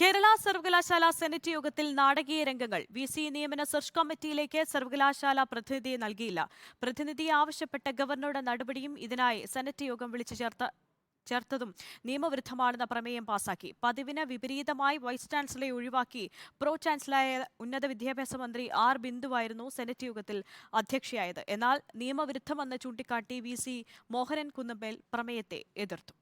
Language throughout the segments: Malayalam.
കേരള സർവകലാശാല സെനറ്റ് യോഗത്തിൽ നാടകീയ രംഗങ്ങൾ. VC നിയമന സെർച്ച് കമ്മിറ്റിയിലേക്ക് സർവകലാശാല പ്രതിനിധിയെ നൽകിയില്ല. പ്രതിനിധിയെ ആവശ്യപ്പെട്ട ഗവർണറുടെ നടപടിയും ഇതിനായി സെനറ്റ് യോഗം വിളിച്ചു ചേർത്തതും നിയമവിരുദ്ധമാണെന്ന പ്രമേയം പാസാക്കി. പതിവിന് വിപരീതമായി വൈസ് ചാൻസലറെ ഒഴിവാക്കി പ്രോ ചാൻസലറായ ഉന്നത വിദ്യാഭ്യാസ മന്ത്രി R. ബിന്ദുവായിരുന്നു സെനറ്റ് യോഗത്തിൽ അധ്യക്ഷയായത്. എന്നാൽ നിയമവിരുദ്ധമെന്ന് ചൂണ്ടിക്കാട്ടി VC മോഹനൻ കുന്നുമ്മേൽ പ്രമേയത്തെ എതിർത്തു.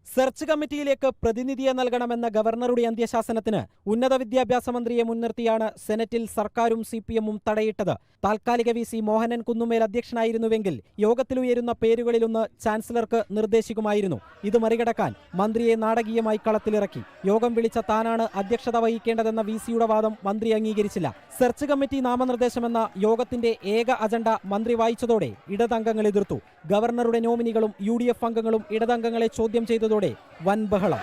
സെർച്ച് കമ്മിറ്റിയിലേക്ക് പ്രതിനിധിയെ നൽകണമെന്ന ഗവർണറുടെ അന്ത്യശാസനത്തിന് ഉന്നത വിദ്യാഭ്യാസ മന്ത്രിയെ മുൻനിർത്തിയാണ് സെനറ്റിൽ സർക്കാരും CPM-ഉം തടയിട്ടത്. താൽക്കാലിക VC മോഹനൻ കുന്നുമ്മേൽ അധ്യക്ഷനായിരുന്നുവെങ്കിൽ യോഗത്തിലുയരുന്ന പേരുകളിലൊന്ന് ചാൻസലർക്ക് നിർദ്ദേശിക്കുമായിരുന്നു. ഇത് മറികടക്കാൻ മന്ത്രിയെ നാടകീയമായി കളത്തിലിറക്കി. യോഗം വിളിച്ച താനാണ് അധ്യക്ഷത വഹിക്കേണ്ടതെന്ന VC-യുടെ വാദം മന്ത്രി അംഗീകരിച്ചില്ല. സെർച്ച് കമ്മിറ്റി നാമനിർദ്ദേശമെന്ന യോഗത്തിന്റെ ഏക അജണ്ട മന്ത്രി വായിച്ചതോടെ ഇടതംഗങ്ങൾ എതിർത്തു. ഗവർണറുടെ നോമിനികളും UDF അംഗങ്ങളും ഇടതംഗങ്ങളെ ചോദ്യം ചെയ്തതോടെ വൻ ബഹളം.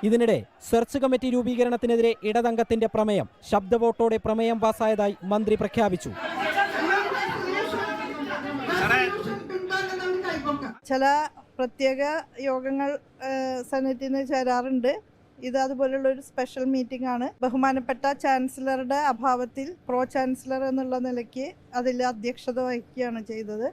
ഇതിനിടെ സെർച്ച് കമ്മിറ്റി രൂപീകരണത്തിനെതിരെ ഇടതംഗത്തിന്റെ പ്രമേയം. ശബ്ദവോട്ടോടെ പ്രമേയം പാസായതായി മന്ത്രി പ്രഖ്യാപിച്ചു. ചില പ്രത്യേക യോഗങ്ങൾ സെനറ്റിന് ചേരാറുണ്ട്. ഇത് അതുപോലുള്ള ഒരു സ്പെഷ്യൽ മീറ്റിംഗ് ആണ്. ബഹുമാനപ്പെട്ട ചാൻസലറുടെ അഭാവത്തിൽ പ്രോ ചാൻസലർ എന്നുള്ള നിലയ്ക്ക് അതിൽ അധ്യക്ഷത വഹിക്കുകയാണ് ചെയ്തത്.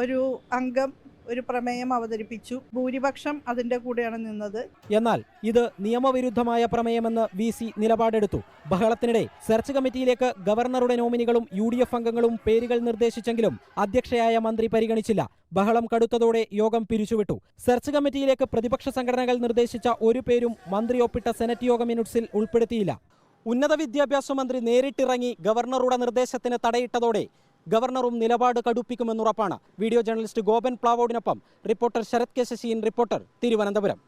ഒരു അംഗം ഒരു പ്രമേയം അവതരിപ്പിച്ചു. ഭൂരിപക്ഷം അതിന്റെ കൂടെയാണ് നിന്നത്. എന്നാൽ ഇത് നിയമവിരുദ്ധമായ പ്രമേയമെന്ന് VC നിലപാടെടുത്തു. ബഹളത്തിനിടെ സെർച്ച് കമ്മിറ്റിയിലേക്ക് ഗവർണറുടെ നോമിനികളും UDF അംഗങ്ങളും പേരുകൾ നിർദ്ദേശിച്ചെങ്കിലും അധ്യക്ഷയായ മന്ത്രി പരിഗണിച്ചില്ല. ബഹളം കടുത്തതോടെ യോഗം പിരിച്ചുവിട്ടു. സെർച്ച് കമ്മിറ്റിയിലേക്ക് പ്രതിപക്ഷ സംഘടനകൾ നിർദ്ദേശിച്ച ഒരു പേരും മന്ത്രി ഒപ്പിട്ട സെനറ്റ് യോഗ മിനിറ്റ്സിൽ ഉൾപ്പെടുത്തിയില്ല. ഉന്നത വിദ്യാഭ്യാസ മന്ത്രി നേരിട്ടിറങ്ങി ഗവർണറുടെ നിർദ്ദേശത്തിന് തടയിട്ടതോടെ ഗവർണറും നിലപാട് കടുപ്പിക്കുമെന്നുറപ്പാണ്. വീഡിയോ ജേർണലിസ്റ്റ് ഗോപൻ പ്ലാവോടിനൊപ്പം reporter Sarath K Shasheen. Reporter Thiruvananthapuram.